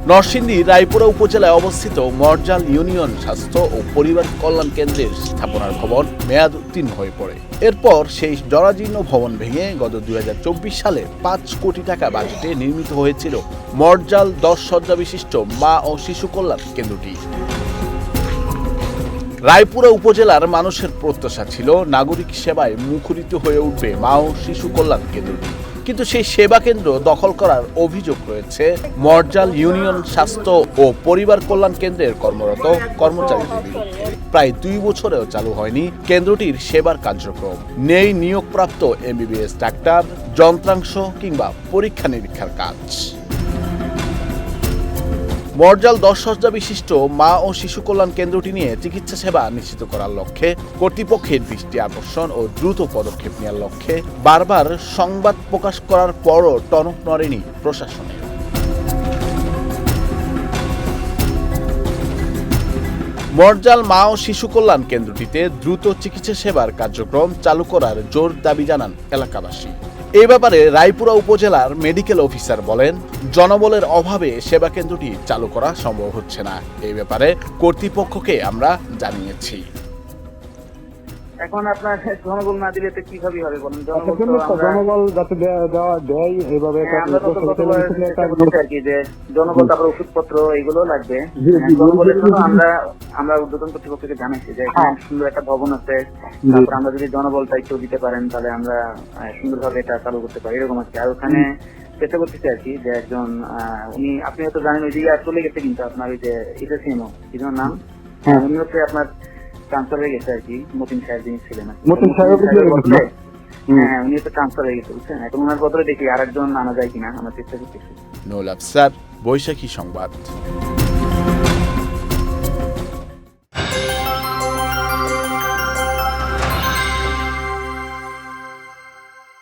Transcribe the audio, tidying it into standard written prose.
নরসিংদী রায়পুরা উপজেলায় অবস্থিত মরজাল ইউনিয়ন স্বাস্থ্য ও পরিবার কল্যাণ কেন্দ্রের স্থাপনার ভবন মেয়াদ উত্তীর্ণ হয়ে পড়ে। এরপর সেই জরাজীর্ণ ভবন ভেঙে গত 2024 সালে 5 কোটি টাকা বাজেটে নির্মিত হয়েছিল মরজাল 10 শয্যা বিশিষ্ট মা ও শিশু কল্যাণ কেন্দ্রটি। রায়পুরা উপজেলার মানুষের প্রত্যাশা ছিল নাগরিক সেবায় মুখরিত হয়ে উঠবে মা ও শিশু কল্যাণ কেন্দ্রটি, কিন্তু সেই সেবা কেন্দ্র দখল করার অভিযোগ রয়েছে মরজাল ইউনিয়ন স্বাস্থ্য ও পরিবার কল্যাণ কেন্দ্রের কর্মরত কর্মচারীদের বিরুদ্ধে। প্রায় 2 বছরেও চালু হয়নি কেন্দ্রটির সেবার কার্যক্রম। নেই নিয়োগপ্রাপ্ত এমবিবিএস ডাক্তার, যন্ত্রাংশ কিংবা পরীক্ষা নিরীক্ষার কাজ। মরজাল 10 শয্যা বিশিষ্ট মা ও শিশু কল্যাণ কেন্দ্রটি নিয়ে চিকিৎসা সেবা নিশ্চিত করার লক্ষ্যে কর্তৃপক্ষের দৃষ্টি আকর্ষণ ও দ্রুত পদক্ষেপ নেওয়ার লক্ষ্যে বারবার সংবাদ প্রকাশ করার পরও টনক নড়েনি প্রশাসনের। মরজাল মা ও শিশু কল্যাণ কেন্দ্রটিতে দ্রুত চিকিৎসা সেবার কার্যক্রম চালু করার জোর দাবি জানান এলাকাবাসী। এই ব্যাপারে রায়পুরা উপজেলার মেডিকেল অফিসার বলেন, জনবলের অভাবে সেবা কেন্দ্রটি চালু করা সম্ভব হচ্ছে না। এই ব্যাপারে কর্তৃপক্ষকে আমরা জানিয়েছি। এখন আপনার জনবল না দিলে তো কিভাবে হবে বলুন? জনবল যাতে দেয় এইভাবে আমরা তো আর কি যে জনবল, তারপর ওষুধপত্র এগুলো লাগবে। জনবলের জন্য আমরা ঊর্ধ্বতন কর্তৃপক্ষকে জানাইছি যে এখানে সুন্দর একটা ভবন আছে, তারপর আমরা যদি জনবলটা একটু দিতে পারেন তাহলে আমরা সুন্দরভাবে এটা চালু করতে পারি, এরকম আছে। আর ওখানে চেষ্টা করতেছি আর কি যে একজন উনি, আপনি হয়তো জানেন ওই দিকে চলে গেছে, কিন্তু আপনার ওই যে এটা সিনো কি নাম, উনি হচ্ছে আপনার ট্রান্সফার হয়ে গেছে আর কি। মতিন সাহেব যিনি ছিলেন, হ্যাঁ উনি তো ট্রান্সফার হয়ে গেছে বুঝছেন। এখন ওনার বদলে দেখি আরেকজন আনা যায় কিনা আমরা চেষ্টা করতেছি। নুরুল আফসার, বৈশাখী সংবাদ।